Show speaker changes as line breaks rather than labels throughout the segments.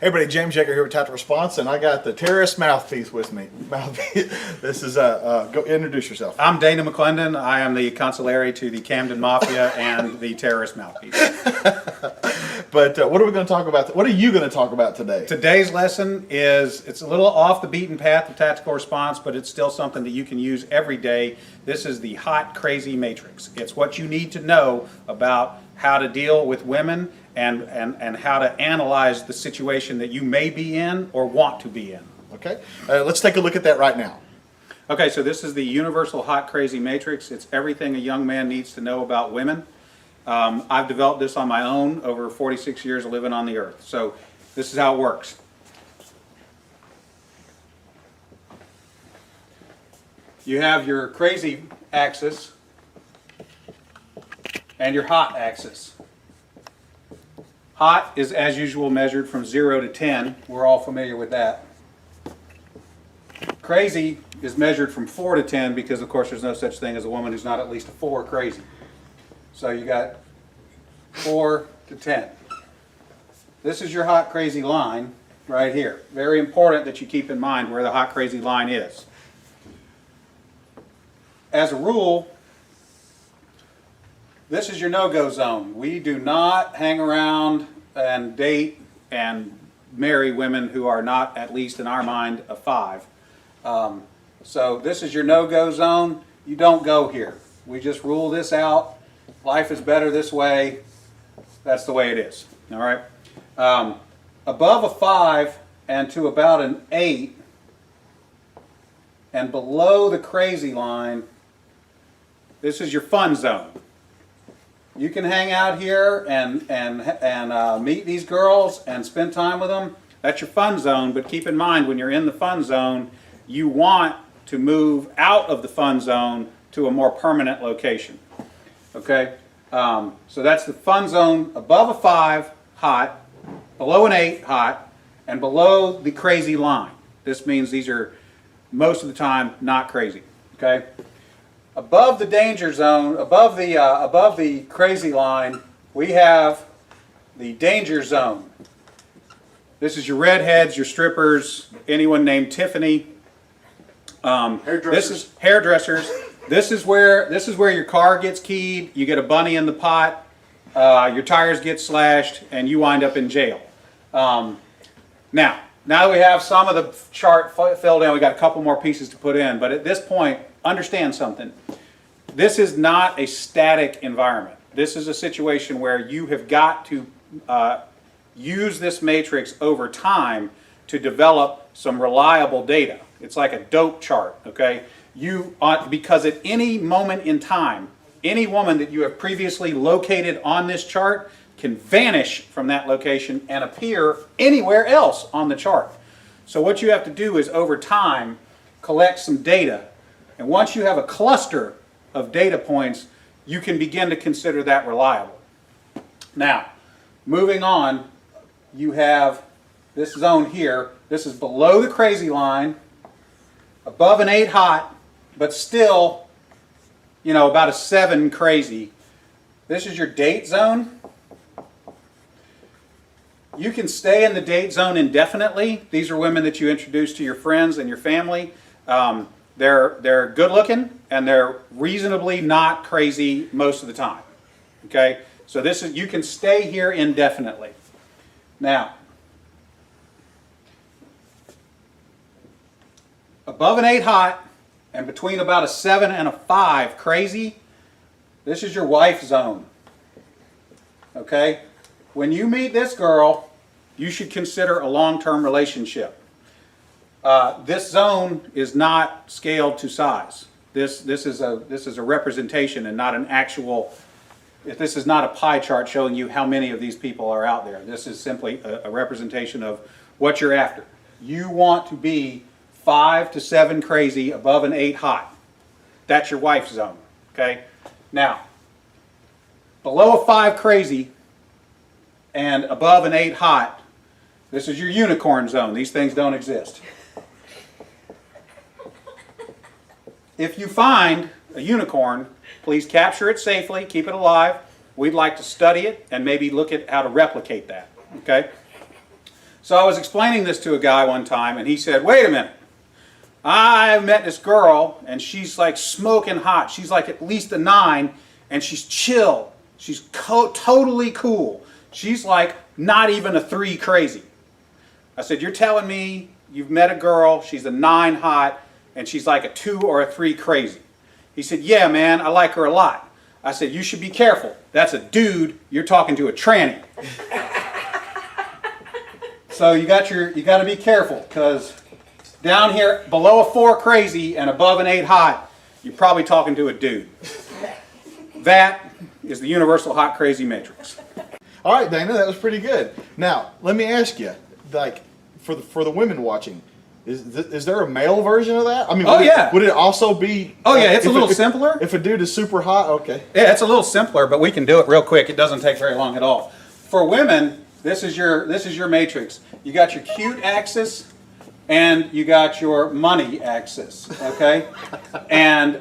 Hey everybody, James Yeager here with Tactical Response, and I got the terrorist mouthpiece with me. Mouthpiece. This is go introduce yourself.
I'm Dana McClendon. I am the consigliere to the Camden Mafia and the terrorist mouthpiece.
But what are we going to talk about? What are you going to talk about today?
Today's lesson it's a little off the beaten path of tactical response, but it's still something that you can use every day. This is the hot, crazy matrix. It's what you need to know about how to deal with women and how to analyze the situation that you may be in or want to be in.
Okay, let's take a look at that right now.
Okay, so this is the Universal Hot Crazy Matrix. It's everything a young man needs to know about women. I've developed this on my own over 46 years of living on the earth. So this is how it works. You have your crazy axis and your hot axis. Hot is, as usual, measured from 0 to 10. We're all familiar with that. Crazy is measured from 4 to 10 because, of course, there's no such thing as a woman who's not at least a 4 crazy. So you got 4 to 10. This is your hot crazy line right here. Very important that you keep in mind where the hot crazy line is. As a rule, this is your no-go zone. We do not hang around and date and marry women who are not, at least in our mind, a 5. So this is your no-go zone. You don't go here. We just rule this out. Life is better this way. That's the way it is. All right. Above a 5 and to about an 8 and below the crazy line, this is your fun zone. You can hang out here and meet these girls and spend time with them. That's your fun zone, but keep in mind when you're in the fun zone, you want to move out of the fun zone to a more permanent location. Okay? So that's the fun zone above a 5, hot, below an 8, hot, and below the crazy line. This means these are most of the time not crazy. Okay? Above the danger zone, above the crazy line, we have the danger zone. This is your redheads, your strippers, anyone named Tiffany. This is hairdressers. This is where your car gets keyed. You get a bunny in the pot. Your tires get slashed, and you wind up in jail. Now that we have some of the chart filled in, we got a couple more pieces to put in. But at this point, understand something. This is not a static environment. This is a situation where you have got to use this matrix over time to develop some reliable data. It's like a dope chart, okay? Because at any moment in time, any woman that you have previously located on this chart can vanish from that location and appear anywhere else on the chart. So what you have to do is over time collect some data, and once you have a cluster of data points, you can begin to consider that reliable. Now, moving on, you have this zone here. This is below the crazy line, above an 8 hot, but still, about a 7 crazy. This is your date zone. You can stay in the date zone indefinitely. These are women that you introduce to your friends and your family. They're good looking and they're reasonably not crazy most of the time. Okay? So you can stay here indefinitely. Now, above an 8 hot and between about a 7 and a 5 crazy, this is your wife zone. Okay? When you meet this girl, you should consider a long-term relationship. This zone is not scaled to size. This is a representation and not an actual. This is not a pie chart showing you how many of these people are out there. This is simply a representation of what you're after. You want to be 5 to 7 crazy above an 8 hot. That's your wife zone. Okay. Now, below a 5 crazy and above an 8 hot, this is your unicorn zone. These things don't exist. If you find a unicorn, please capture it safely, keep it alive. We'd like to study it and maybe look at how to replicate that. Okay? So I was explaining this to a guy one time, and he said, "Wait a minute. I met this girl, and she's like smoking hot. She's like at least a 9, and she's chill. She's totally cool. She's like not even a 3 crazy." I said, "You're telling me you've met a girl, she's a 9 hot, and she's like a 2 or a 3 crazy?" He said, "Yeah, man, I like her a lot." I said, "You should be careful. That's a dude. You're talking to a tranny." So you got to be careful, because down here below a 4 crazy and above an 8 hot, you're probably talking to a dude. That is the universal hot crazy matrix.
All right, Dana, that was pretty good. Now, let me ask you, like, for the women watching, is there a male version of that? I mean, would it also be?
Oh yeah, it's a little
if,
simpler.
If a dude is super hot, okay.
Yeah, it's a little simpler, but we can do it real quick. It doesn't take very long at all. For women, this is your matrix. You got your cute axis, and you got your money axis. Okay, and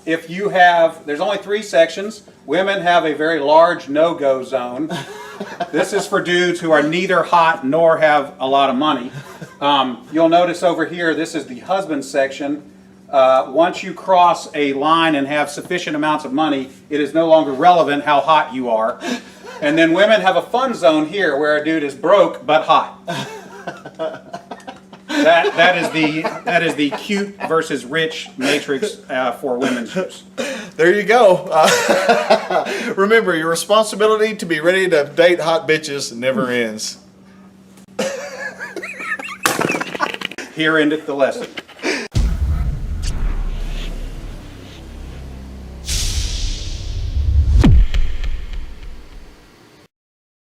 if you have, there's only 3 sections. Women have a very large no-go zone. This is for dudes who are neither hot nor have a lot of money. You'll notice over here, this is the husband section. Once you cross a line and have sufficient amounts of money, it is no longer relevant how hot you are. And then women have a fun zone here where a dude is broke but hot. That is the cute versus rich matrix for women's use.
There you go. Remember, your responsibility to be ready to date hot bitches never ends.
Here endeth the lesson.